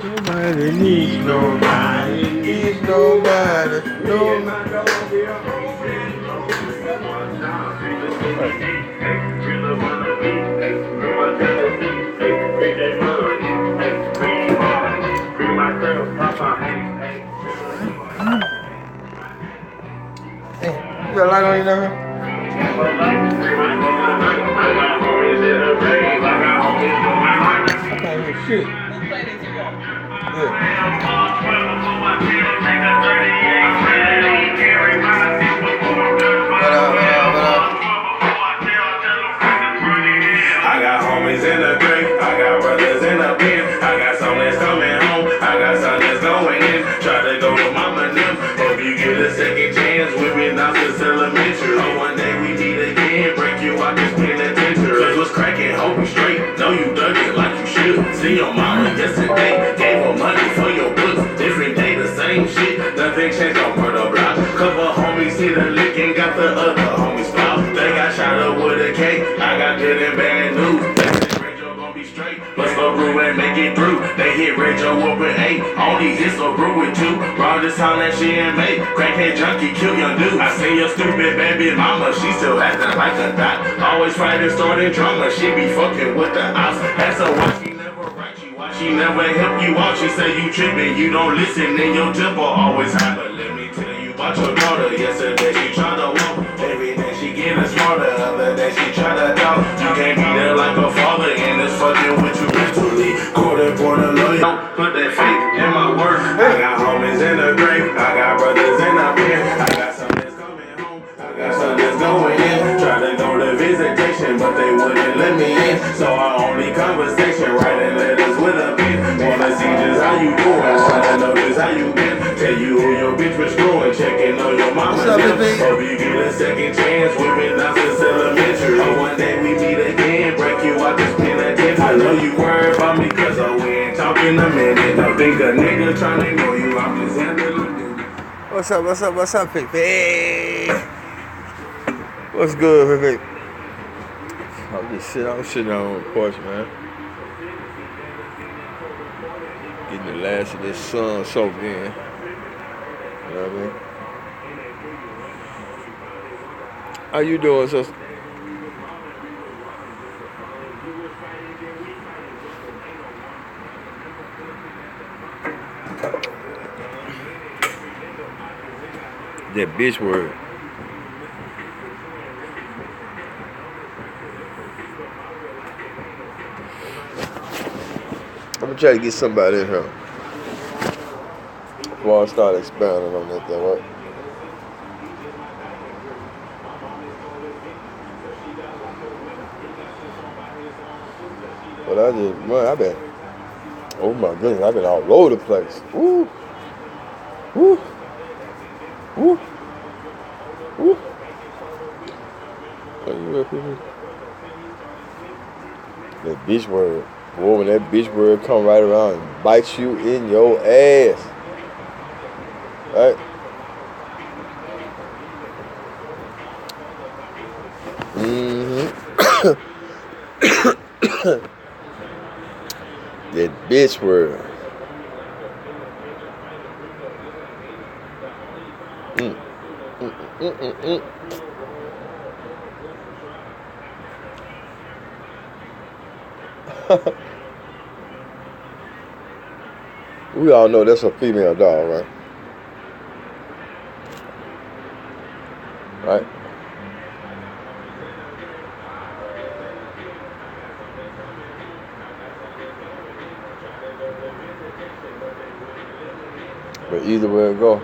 Nobody needs nobody. Needs nobody. Hey, you got a light on you now? I can't hear shit. Yeah. I got homies in the grave, I got brothers in the pen, I got some that's coming home, I got some that's going in. Try to go to mama and them, hope you get a second chance. We've been out since elementary. Oh, one day we meet again, break you out this penitentiary. Cause what's cracking, hope you straight, know you dug it like you should. See your mama yesterday, gave her money for your books. Different day, the same shit, nothing changed on murder block. Couple homies hit a lick and got the other homies flop. They got shot up with a K, I got good and bad news. They said Rachel gon' be straight, but slow brew and make it through. They hit Rachel up with 8, only hit slow brew with 2. Round this time that she ain't made, crackhead junkie kill young dude. I seen your stupid baby mama, she still acting like a dot. Always fighting, starting drama, she be fucking with the ops. That's a why she never write you, why she never help you out. She say you tripping, you don't listen, and your temper always high. But let me tell you about your daughter. Yesterday she tryna walk, every day she getting smarter. Other day she tryna talk. You can't be there like a father, and it's fucking with you mentally. Quarter lawyer, put that faith in my work. I got homies in the grave, I got brothers in the pen, I got some that's coming home, I got some that's going in. Try to go to visitation, but they wouldn't let me in. So our only conversation, writing letters with a pen. Wanna see just how you doing, wanna know just how you been. Tell you who your bitch was screwing, checking on your mama's them. Hope you get a second chance, we've been out since elementary. Oh, one day we meet again, break you out this penitentiary. I know you worry about me, cause we ain't talking a minute. Don't think a nigga tryna ignore you, I'm just handling it. What's up, Pepe? What's good, Pepe? I'm sitting on the porch, man. Getting the last of this sun soaked in. You know what I mean? How you doing, sister? That bitch word. I'm gonna try to get somebody in here before I start expounding on that thing, right? But I've been, oh my goodness, I've been all over the place. Woo, woo, woo, woo. That bitch word. Boy, when that bitch word come right around and bites you in your ass. Right? That bitch word. We all know that's a female dog, right? Right? But either way it go,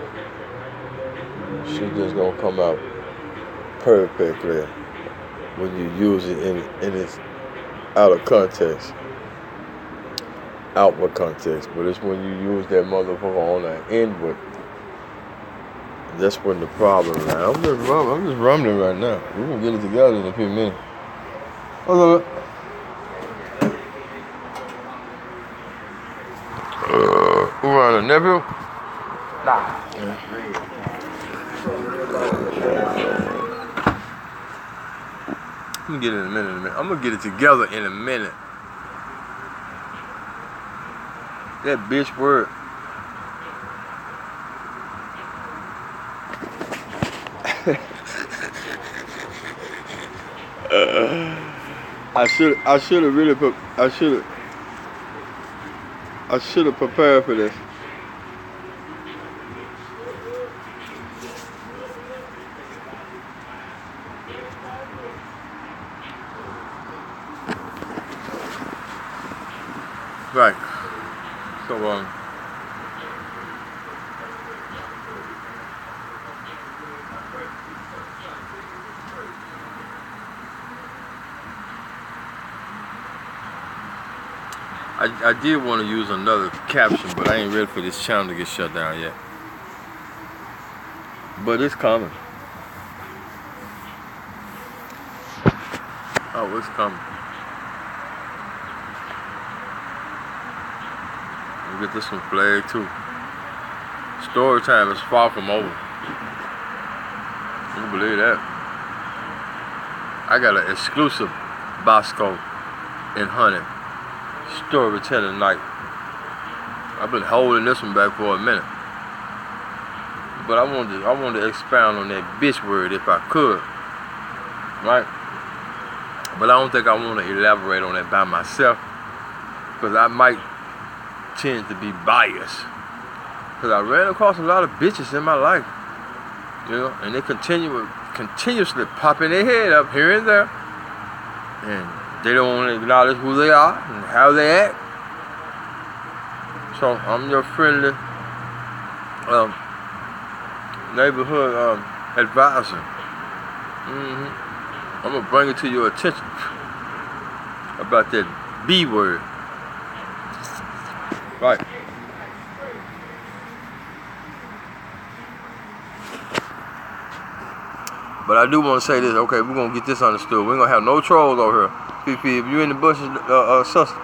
she just gonna come out perfectly when you use it in its out of context. Outward context, but it's when you use that motherfucker on the inward. That's when the problem is. I'm just rumbling right now. We're gonna get it together in a few minutes. What's up? Who around the nephew? Nah. I'm gonna get it in a minute. I'm gonna get it together in a minute. That bitch word. I should have really I should have prepared for this. Right. So I did want to use another caption, but I ain't ready for this channel to get shut down yet. But it's coming. Oh, it's coming. We'll get this one flagged too. Story time is far from over. You believe that? I got an exclusive Bosco in Honey storytelling night. I've been holding this one back for a minute, but I wanted to expound on that bitch word if I could, right? But I don't think I want to elaborate on that by myself, because I might tend to be biased. Because I ran across a lot of bitches in my life, you know, and they continuously popping their head up here and there, and they don't want to acknowledge who they are and how they act. So I'm your friendly neighborhood advisor. I'm gonna bring it to your attention about that B word. Right. But I do want to say this. Okay, we're gonna get this understood. We're gonna have no trolls over here. PP, if you in the bushes, sister,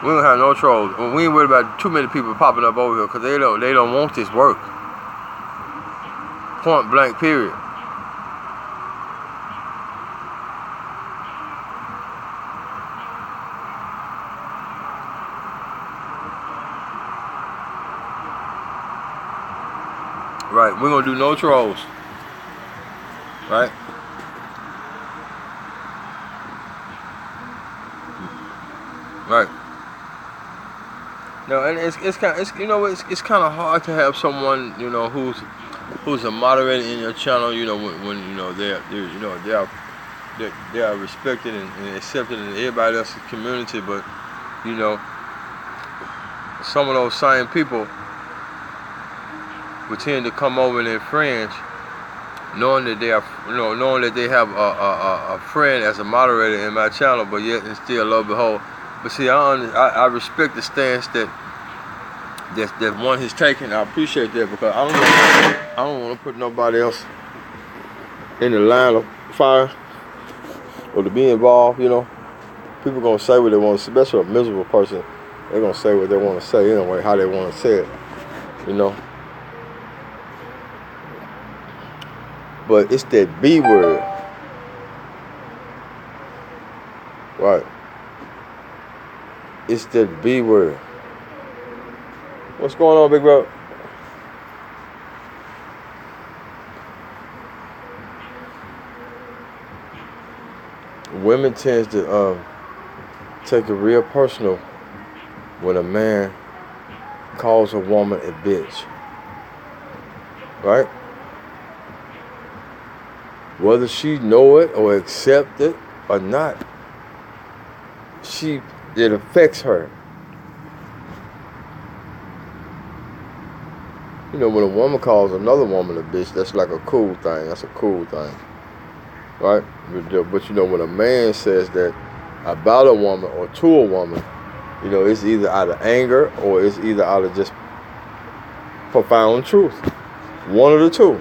we don't have no trolls. We ain't worried about too many people popping up over here, because they don't want this work. Point blank, period. Right, we're gonna do no trolls. Right? Right. No, and it's kind of hard to have someone, you know, who's a moderator in your channel, you know, when you know they are respected and accepted in everybody else's community, but you know, some of those same people would tend to come over and infringe, knowing that they have a friend as a moderator in my channel, but yet and still lo and behold. But see, I respect the stance that one has taken. I appreciate that, because I don't want to put nobody else in the line of fire or to be involved. You know, people gonna say what they want to say, especially a miserable person. They're gonna say what they want to say anyway, how they want to say it. You know. But it's that B word, right? It's that B word. What's going on, big bro? Women tends to take it real personal when a man calls a woman a bitch, right? Whether she know it or accept it or not, it affects her. You know, when a woman calls another woman a bitch, that's like a cool thing. That's a cool thing, right? But you know, when a man says that about a woman or to a woman, you know, it's either out of anger or it's either out of just profound truth. One of the two,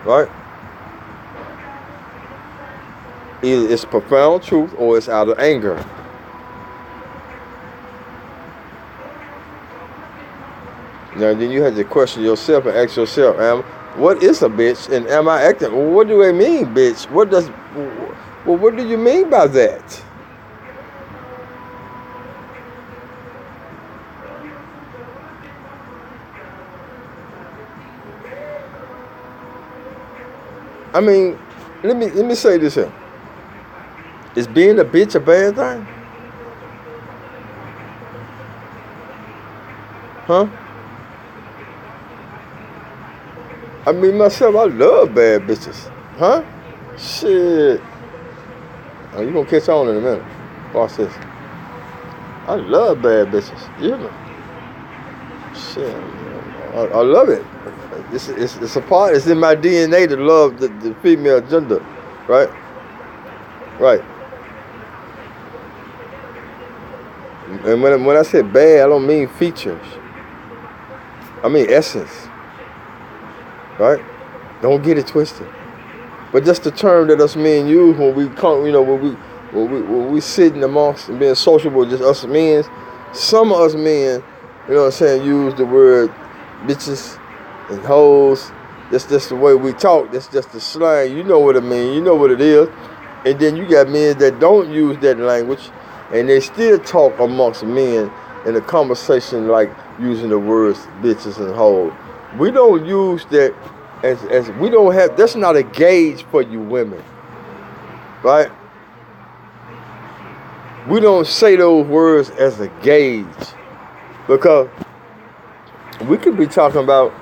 right? Either it's profound truth or it's out of anger. Now then you have to question yourself and ask yourself, what is a bitch, and am I acting? Well, what do they mean, bitch? What do you mean by that? I mean, let me say this here. Is being a bitch a bad thing? Huh? I mean, myself, I love bad bitches. Huh? Shit. Oh, you gonna catch on in a minute. Watch this. I love bad bitches. You know. Shit. I love it. It's a part. It's in my DNA to love the female gender. Right? Right. And when I say bad, I don't mean features. I mean essence. Right? Don't get it twisted. But that's the term that us men use when we come, when we sitting amongst and being sociable, just us men. Some of us men, you know what I'm saying, use the word bitches and hoes. That's just the way we talk. That's just the slang. You know what it means. You know what it is. And then you got men that don't use that language, and they still talk amongst men in a conversation like using the words bitches and hoes. We don't use that as we don't have. That's not a gauge for you women, right? We don't say those words as a gauge because we could be talking about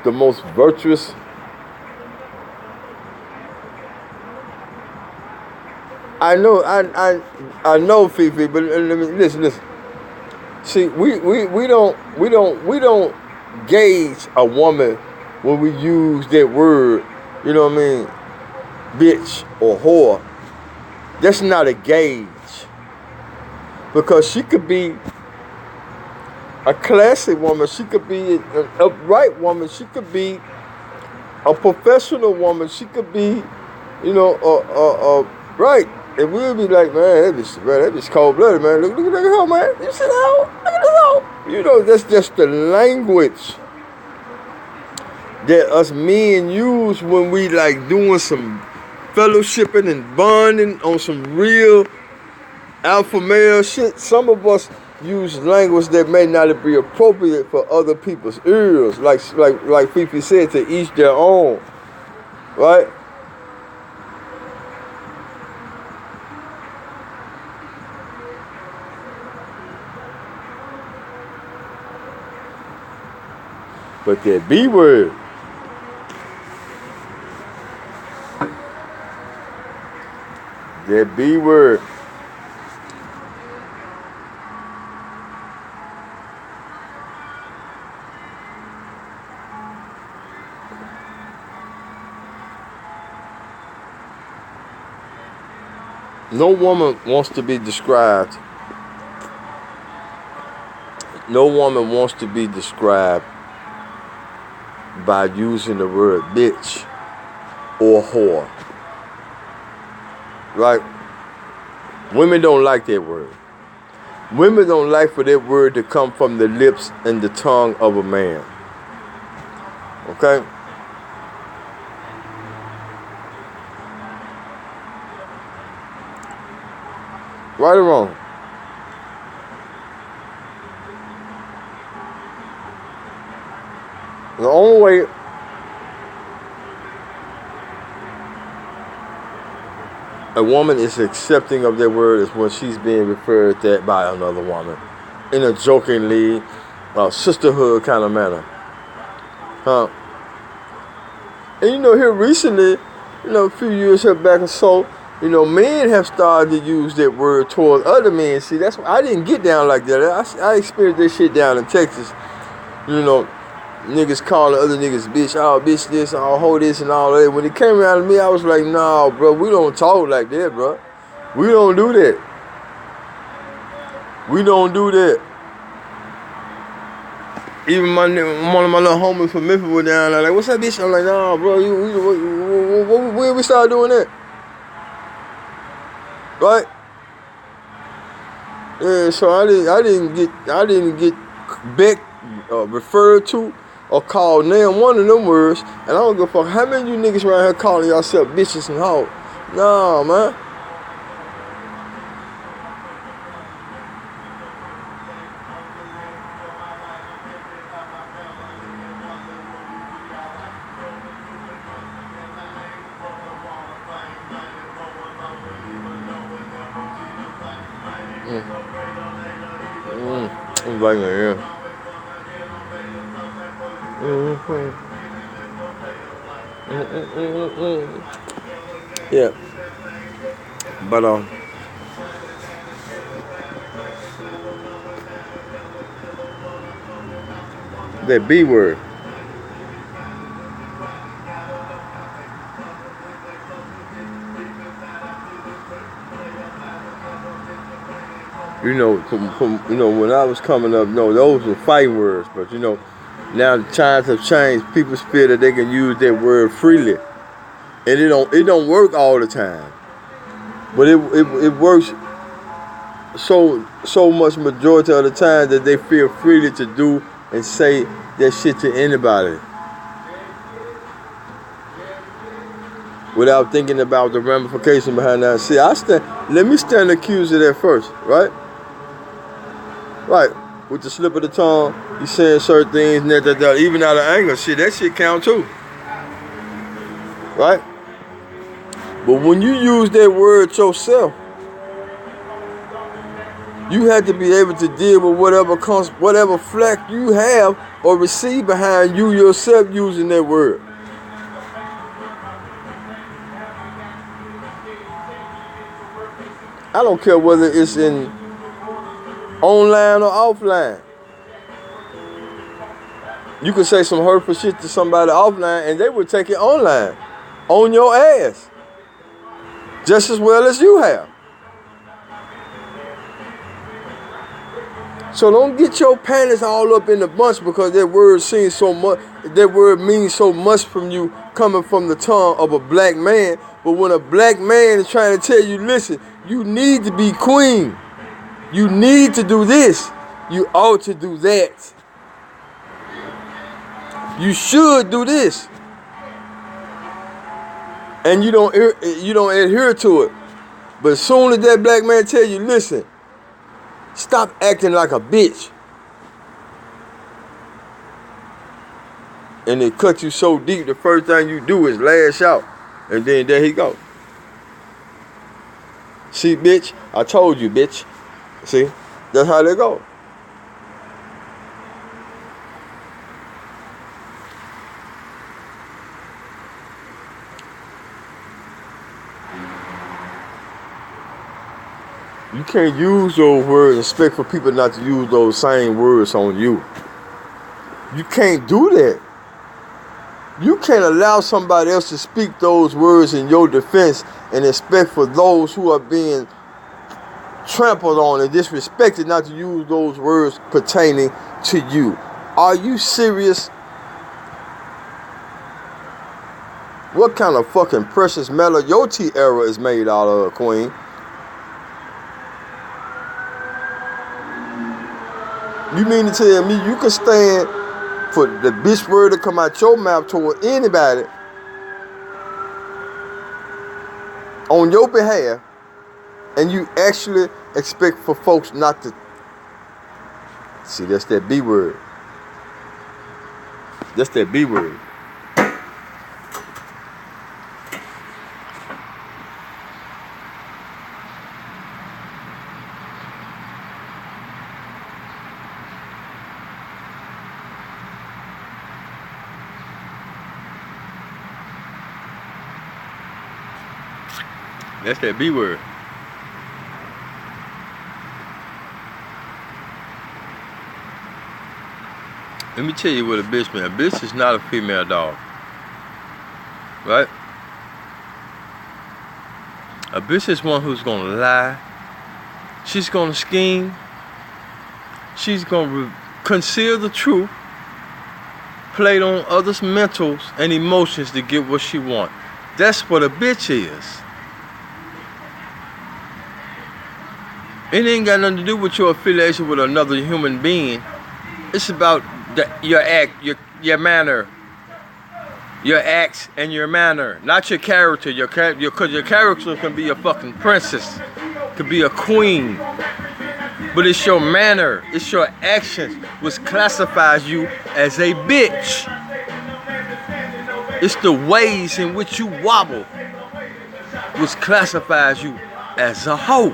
the most virtuous. I know, Fifi, but listen. See, we don't gauge a woman when we use that word. You know what I mean? Bitch or whore. That's not a gauge because she could be a classy woman. She could be an upright woman. She could be a professional woman. She could be, right. And we'll be like, man, that bitch cold-blooded, man. Look at her, man. You see that hoe? Look at this hoe. You know, that's just the language that us men use when we like doing some fellowshipping and bonding on some real alpha male shit. Some of us use language that may not be appropriate for other people's ears. Like Fifi said, to each their own. Right? But that B word, no woman wants to be described. No woman wants to be described by using the word bitch or whore. Right? Women don't like that word. Women don't like for that word to come from the lips and the tongue of a man. Okay? Right or wrong? The only way a woman is accepting of that word is when she's being referred to by another woman in a jokingly, sisterhood kind of manner. Huh? And here recently, a few years back or so, men have started to use that word towards other men. See, that's why I didn't get down like that. I experienced this shit down in Texas. Niggas calling other niggas bitch, oh bitch this, oh ho this and all that. When it came around to me, I was like, nah, bro, we don't talk like that, bro. We don't do that. We don't do that. Even one of my little homies from Memphis was down there, like, what's that bitch? I'm like, nah, bro, when we start doing that? Right? Yeah, so I didn't get back referred to or called name one of them words, and I don't give a fuck how many of you niggas around here calling yourself bitches and hoes. Nah, man. I'm like, yeah. Yeah. But that B word. You know, from when I was coming up, no, those were fighting words. But now the times have changed. People feel that they can use that word freely, and it don't work all the time. But it works so much majority of the time that they feel freely to do and say that shit to anybody without thinking about the ramification behind that. See, let me stand accused of that first, right? Right, with the slip of the tongue, you saying certain things, even out of anger, shit, that shit count too. Right? But when you use that word yourself, you have to be able to deal with whatever flack you have or receive behind you yourself using that word. I don't care whether it's in online or offline. You can say some hurtful shit to somebody offline and they will take it online, on your ass, just as well as you have. So don't get your panties all up in the bunch because that word seems so much. That word means so much from you coming from the tongue of a black man. But when a black man is trying to tell you, listen, you need to be queen. You need to do this. You ought to do that. You should do this. And you don't adhere to it. But as soon as that black man tell you, listen, stop acting like a bitch. And it cut you so deep, the first thing you do is lash out. And then there he go. See, bitch, I told you, bitch. See, that's how they go. You can't use those words and expect for people not to use those same words on you. You can't do that. You can't allow somebody else to speak those words in your defense and expect for those who are being trampled on and disrespected not to use those words pertaining to you. Are you serious? What kind of fucking precious metal your tiara is made out of, queen? You mean to tell me you can stand for the bitch word to come out your mouth toward anybody on your behalf, and you actually expect for folks not to? See, that's that B word. That's that B word. That's that B word. Let me tell you what a bitch means. A bitch is not a female dog. Right? A bitch is one who's gonna lie. She's gonna scheme. She's gonna conceal the truth. Play on others' mentals and emotions to get what she wants. That's what a bitch is. It ain't got nothing to do with your affiliation with another human being. It's about your act, your manner, your acts and your manner, not your character. Because your character can be a fucking princess, could be a queen, but it's your manner, it's your actions which classifies you as a bitch. It's the ways in which you wobble which classifies you as a hoe.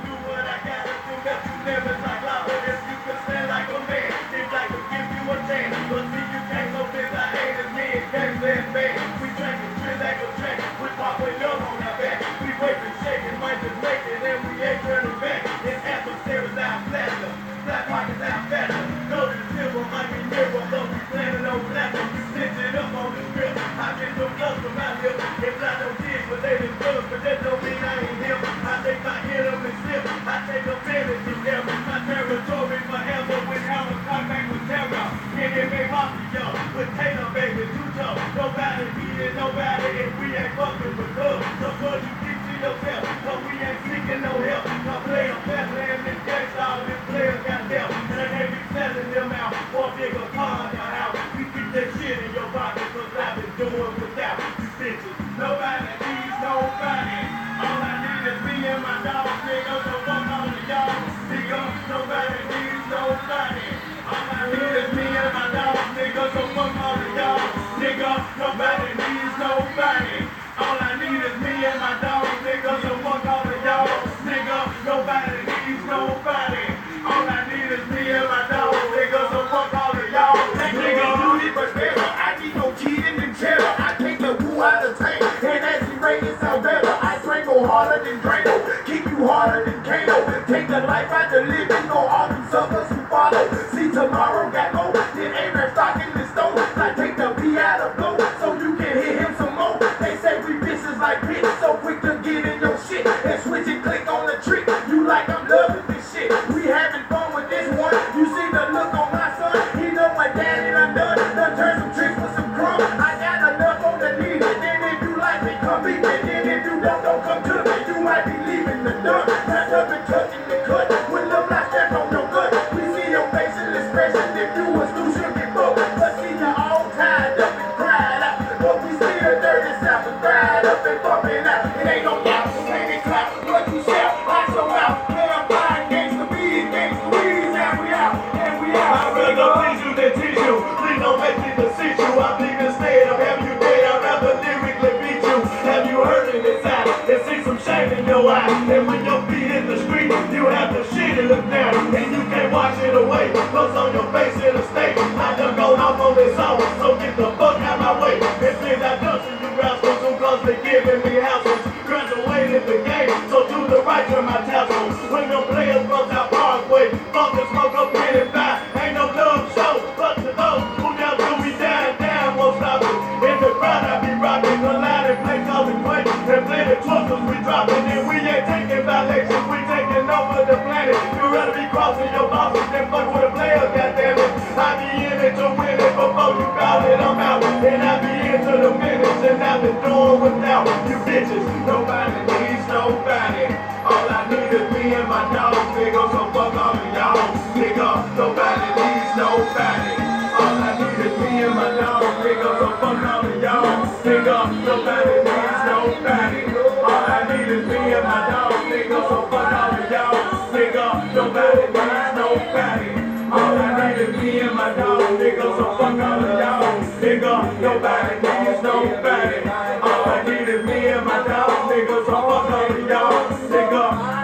good, but that don't mean I ain't him. I think I hit him and slip. I take offense to them. My territory forever without a contact with terror. MMA Mafia, potato baby, too tough. Nobody beating nobody if we ain't fucking with love. So what you keep to yourself, but we ain't seeking no help. I play a better and this gangsta, all this players got dealt. And I can't be selling them out for a bigger car in your house. You keep that shit in your pocket, cause I've been doing without you bitches. Nobody needs nobody. All I need is me and my dog, nigga. So fuck all of y'all, nigga. Nobody needs nobody. All I need is me and my dog, nigga. So fuck all of y'all, nigga. Nobody needs nobody. All I need is me and my dog, nigga. So fuck all of y'all, nigga. Nobody needs nobody. All I need is me and my dog, nigga. So fuck all of y'all, nigga. You need but better. I need no cheating and cheddar. I take the woo out of tank, and as he rains out better. I strangle harder than Drano, keep you harder than Kano. Take the life out the living, go all them suckers who follow. See tomorrow got low, then A-Rap stock in the stove. I take the B out of blow, so you can hit him some more. They say we bitches like bitch, so quick to get in your shit and switch and click on the trick. You like I'm loving this shit. We having fun with this one. You see the look on my son. He know what daddy done done. Done turn some tricks with some crumbs. I got enough on the need. And then if you like me, come meet me. Then if you don't come to me. You might be leaving the dump. Wrapped up and touching the cut. With little black strap on your gut. We see your facial expression. If you was too should get booked. But see you all tied up and cried out. But we still dirty south and cried up and bumping out. It ain't no doubt. It ain't a clap. What you shout. I show out. Play a fine gangsta bees. Gangsta weeds. And we out. And we out. I'd rather please you than teach you. Please don't make me deceive you. I'm leaving instead of having you dead. I'd rather lyrically beat you. Have you heard it inside? And see some shame in your eye. And when your feet hit the street, you have to shit and look down. And you can't wash it away. Cause on your face in the state. I done gone off on this song. So get the fuck out my way. It's been that done to you rascals who cause they giving me houses. Graduated the game. So do the right to my tassel. When the players runs out Parkway. Fuck and smoke up in and back. Ain't no love show. But to those who down till we down, won't stop it. In the crowd I be rocking. The line and play causing quake. And play the twisters we dropping. And we ain't taking violations. We taking over the planet. You rather be crossing your bosses than fuck with a player, goddammit. I be in it to win it before you call it, I'm out. And I be into the finish. And I've been doing without you bitches. Nobody needs nobody. All I need is me and my dog, nigga. So fuck all of y'all, nigga. Nobody needs nobody. All I need is me and my dog, nigga. So fuck all of y'all, nigga. Nobody needs nobody. All I need is me and my dog, nigga. So fuck all of y'all, nigga. Nobody needs nobody. All I need is me and my dog, nigga. So fuck all of y'all, nigga. Nobody needs nobody. All I need is me and my dog, nigga. So fuck all of y'all, nigga.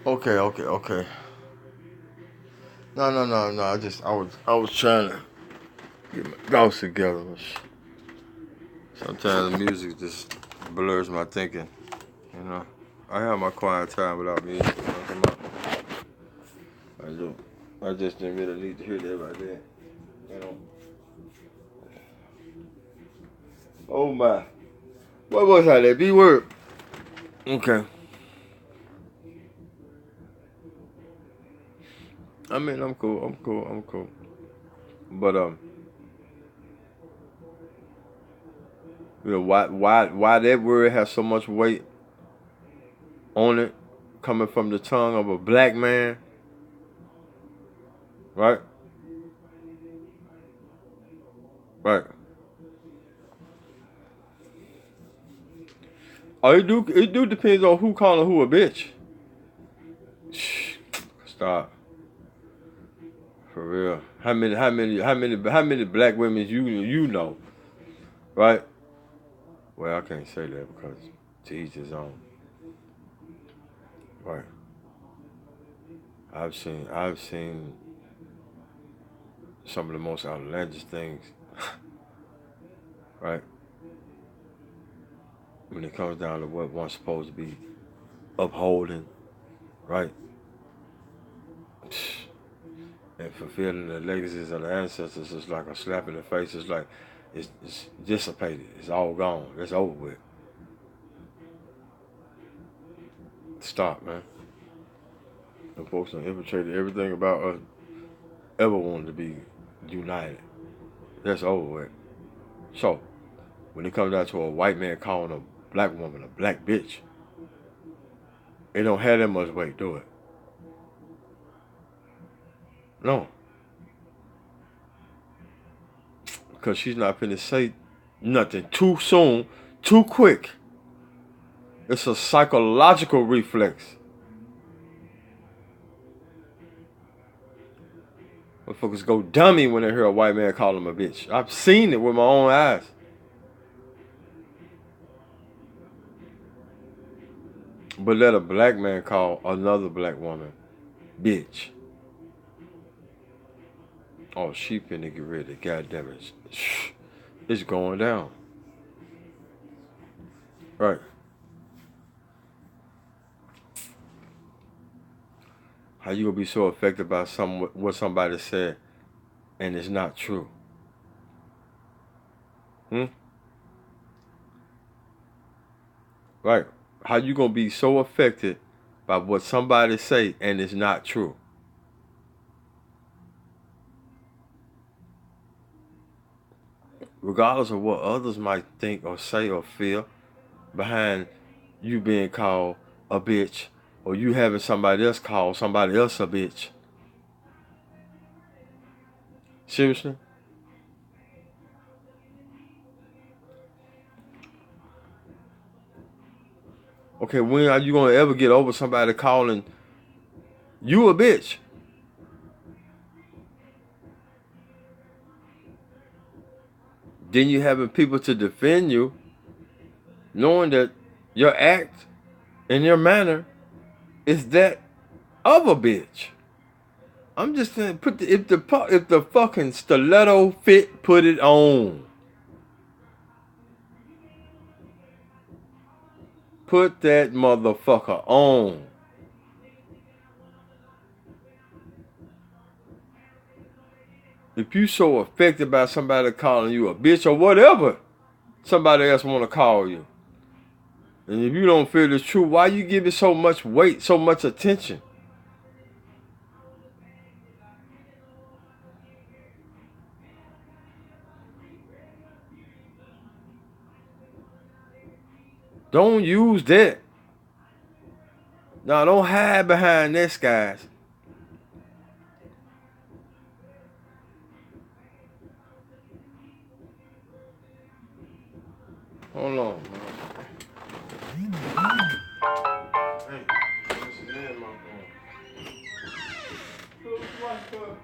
Okay. No. I was trying to get my thoughts together. Sometimes the music just blurs my thinking. You know, I have my quiet time without music. Come out. I do. I just didn't really need to hear that right there. You know. Oh my. What was that? B word. Okay. I mean, I'm cool. But you know, why that word has so much weight on it, coming from the tongue of a black man, right? Right. Oh, it do depends on who calling who a bitch. Stop. For real. How many black women you know, right? Well, I can't say that because to each his own. Right. I've seen some of the most outlandish things, right? When it comes down to what one's supposed to be upholding, right? And fulfilling the legacies of the ancestors is like a slap in the face. It's like it's dissipated. It's all gone. It's over with. Stop, man. The folks done infiltrated everything about us ever wanted to be united. That's over with. So, when it comes down to a white man calling a black woman a black bitch, it don't have that much weight, do it? No. Because she's not finna say nothing too soon, too quick. It's a psychological reflex. Motherfuckers go dummy when they hear a white man call them a bitch. I've seen it with my own eyes. But let a black man call another black woman bitch. Oh, she finna get rid of it. God damn it. It's going down. Right. How you gonna be so affected by what somebody said and it's not true? Right. How you gonna be so affected by what somebody say and it's not true? Regardless of what others might think or say or feel behind you being called a bitch or you having somebody else call somebody else a bitch. Seriously? Okay, when are you gonna ever get over somebody calling you a bitch? Then you having people to defend you, knowing that your act and your manner is that of a bitch. I'm just saying, if the fucking stiletto fit, put it on. Put that motherfucker on. If you so affected by somebody calling you a bitch or whatever somebody else want to call you, and if you don't feel it's true, why you give it so much weight, so much attention? Don't use that. Now, don't hide behind this, guys. Hold on, man. Hey, this is in my phone.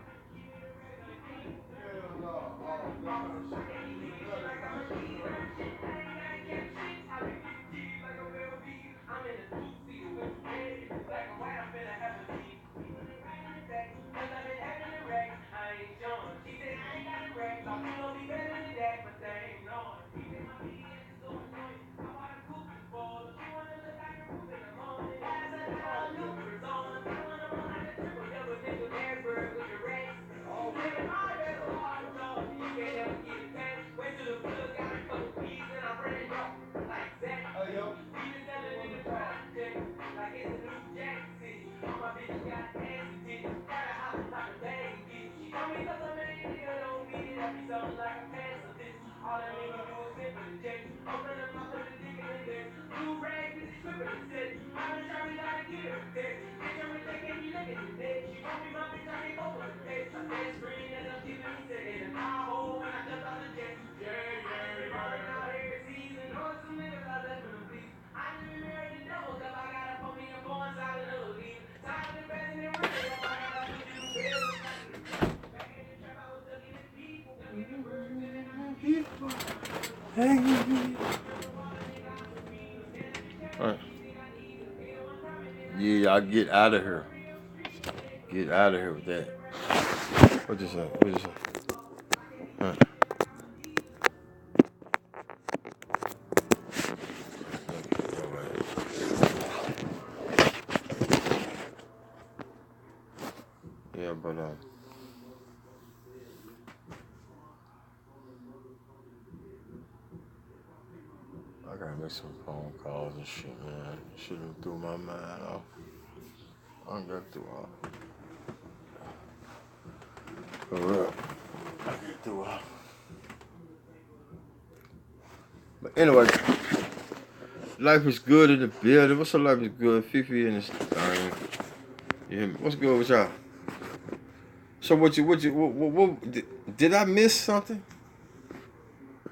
Yeah, y'all get out of here. Get out of here with that. What you say? What you say? Huh. Yeah, but I gotta make some phone calls and shit, man. Shit threw my mind off. I don't got through all. For real. I get through all. But anyway, life is good in the building. What's up, life is good? Fifi in this thing. You hear me? What's good with y'all? So what, did I miss something?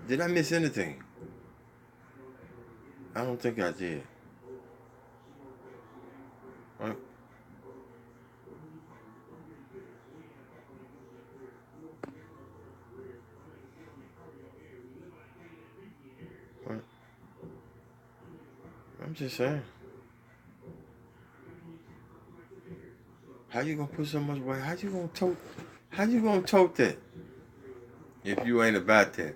Did I miss anything? I don't think I did. Right? Right? I'm just saying. How you gonna put so much weight? How you gonna tote that if you ain't about that?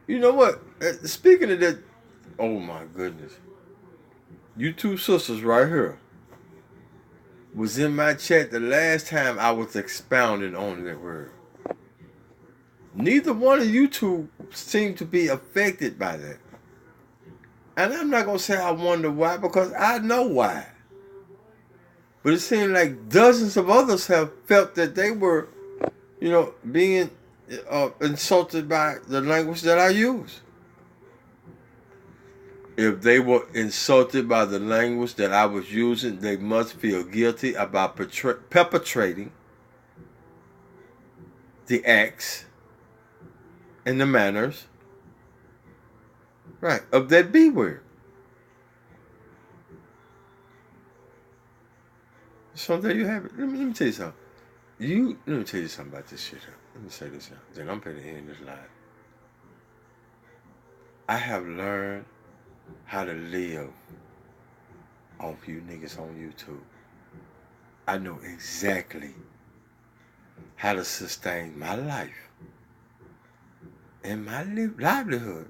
You know what? Speaking of that, oh my goodness. You two sisters right here was in my chat the last time I was expounding on that word. Neither one of you two seem to be affected by that. And I'm not going to say I wonder why, because I know why. But it seems like dozens of others have felt that they were, being insulted by the language that I use. If they were insulted by the language that I was using, they must feel guilty about perpetrating the acts and the manners, right, of that B word. So there you have it. Let me tell you something. Let me tell you something about this shit. Let me say this here. Then I'm going to end this live. I have learned how to live off you niggas on YouTube. I know exactly how to sustain my life and my livelihood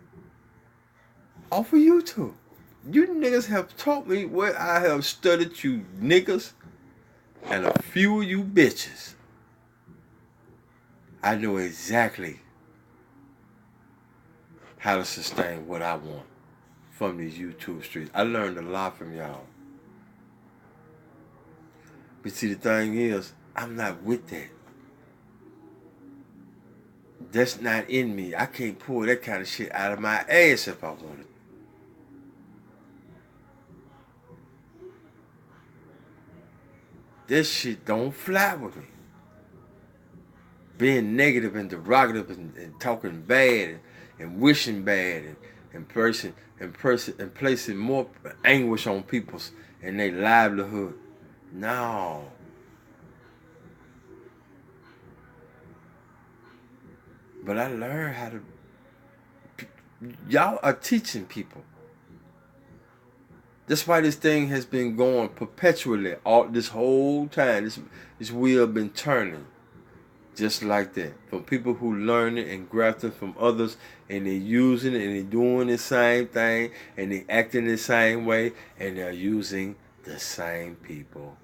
off of YouTube. You niggas have taught me what I have studied, you niggas, and a few of you bitches. I know exactly how to sustain what I want from these YouTube streets. I learned a lot from y'all. But see, the thing is, I'm not with that. That's not in me. I can't pull that kind of shit out of my ass if I wanted. This shit don't fly with me. Being negative and derogative and talking bad and wishing bad and placing more anguish on people's and their livelihood. No. But I learned how to. Y'all are teaching people. That's why this thing has been going perpetually all this whole time. This wheel been turning. Just like that. From people who learn it and graft it from others, and they're using it and they're doing the same thing and they're acting the same way and they're using the same people.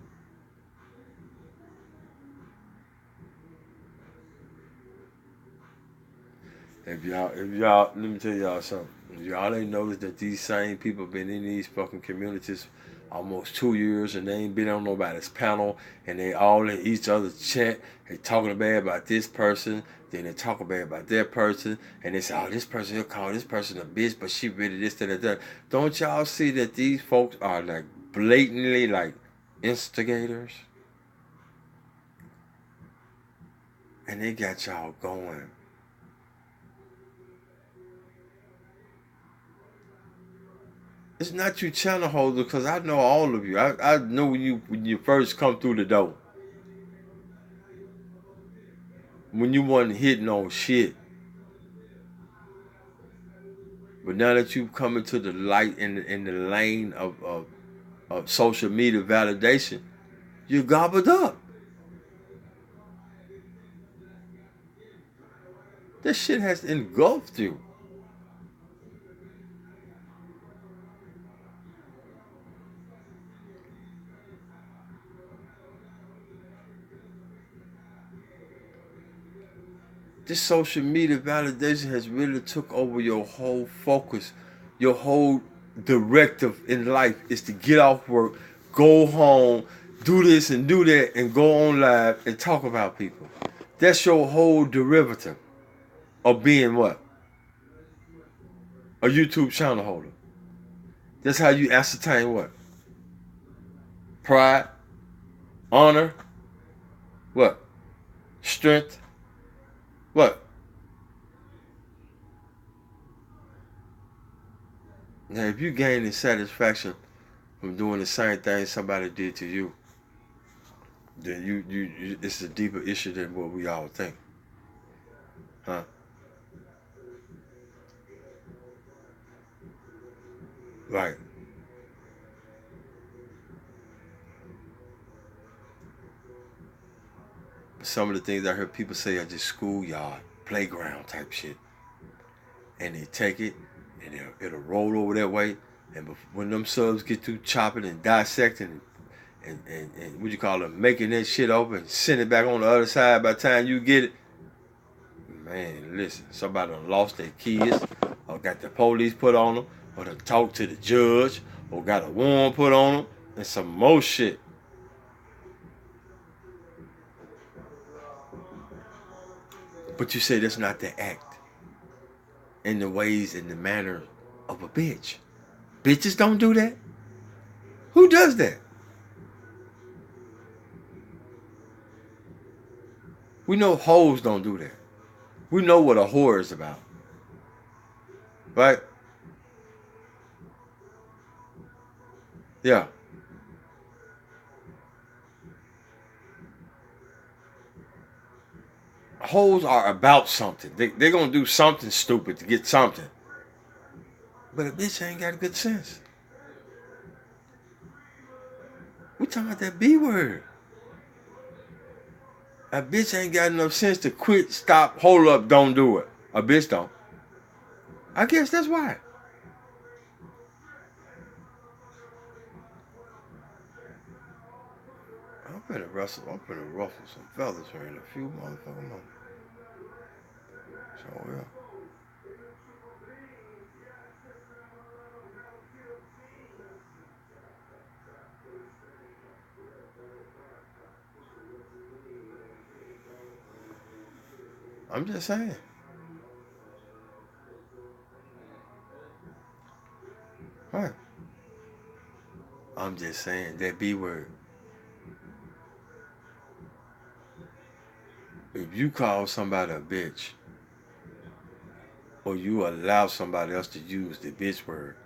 If y'all, let me tell y'all something. Y'all ain't noticed that these same people been in these fucking communities almost 2 years and they ain't been on nobody's panel and they all in each other's chat. They talking bad about this person, then they talking bad about that person, and they say, oh, this person, he'll call this person a bitch, but she really this, that, and that. Don't y'all see that these folks are like blatantly like instigators? And they got y'all going. It's not you channel holders, because I know all of you. I know when you first come through the door. When you wasn't hitting on shit. But now that you've come into the light in the lane of social media validation, you're gobbled up. This shit has engulfed you. This social media validation has really took over your whole focus. Your whole directive in life is to get off work, go home, do this and do that, and go on live and talk about people. That's your whole derivative of being what? A YouTube channel holder. That's how you ascertain what? Pride, honor, what? Strength, what? Now, if you gaining satisfaction from doing the same thing somebody did to you, then you it's a deeper issue than what we all think. Huh? Right. Some of the things I heard people say are just schoolyard, playground type shit. And they take it and it'll roll over that way. And when them subs get through chopping and dissecting and what you call it, making that shit over and send it back on the other side by the time you get it, man, listen, somebody done lost their kids or got the police put on them or done talked to the judge or got a warrant put on them and some more shit. But you say that's not the act in the ways and the manner of a bitch. Bitches don't do that. Who does that? We know hoes don't do that. We know what a whore is about. Right? Yeah. Hoes are about something. They're going to do something stupid to get something. But a bitch ain't got good sense. We talking about that B word. A bitch ain't got enough sense to quit, stop, hold up, don't do it. A bitch don't. I guess that's why. I'm finna ruffle some feathers here in a few motherfucking moments. So yeah. I'm just saying. Right. I'm just saying that B word. If you call somebody a bitch, or you allow somebody else to use the bitch word,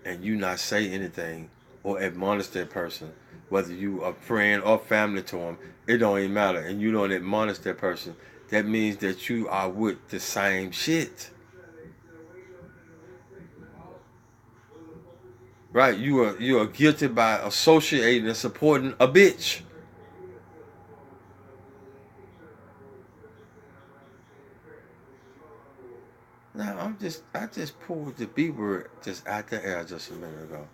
and you not say anything or admonish that person, whether you a friend or family to them, it don't even matter, and you don't admonish that person, that means that you are with the same shit. Right? You are guilty by associating and supporting a bitch. Now I just pulled the B word just out the air just a minute ago.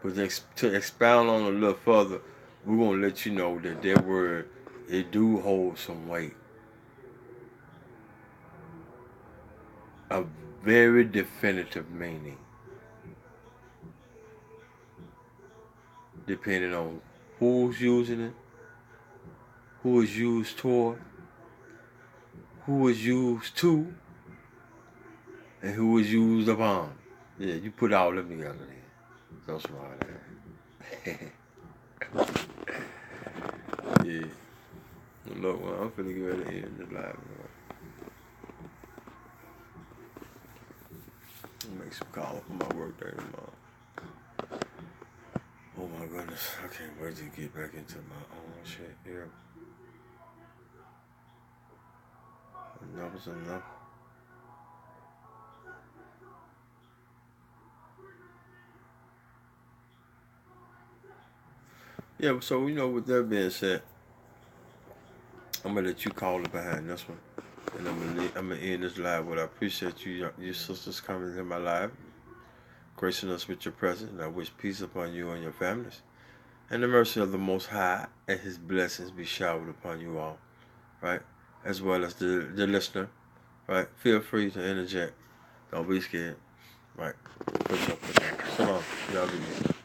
But to expound on it a little further, we're gonna let you know that that word, it do hold some weight. a very definitive meaning, depending on who's using it, who is used toward, who is used to, and who is used upon. Yeah, you put all them together then. So smart, man. Yeah. Look, man, I'm finna get ready to end this live, man. Make some calls for my work day tomorrow. Oh my goodness, I can't wait to get back into my own shit here. Enough is enough. Yeah, so with that being said, I'm gonna let you call it behind this one, and I'm gonna end this live. But I appreciate you, your sisters coming in my live, gracing us with your presence, and I wish peace upon you and your families, and the mercy of the Most High and His blessings be showered upon you all, right? As well as the listener, right? Feel free to interject. Don't be scared, right? Put your Shalom. Y'all be good.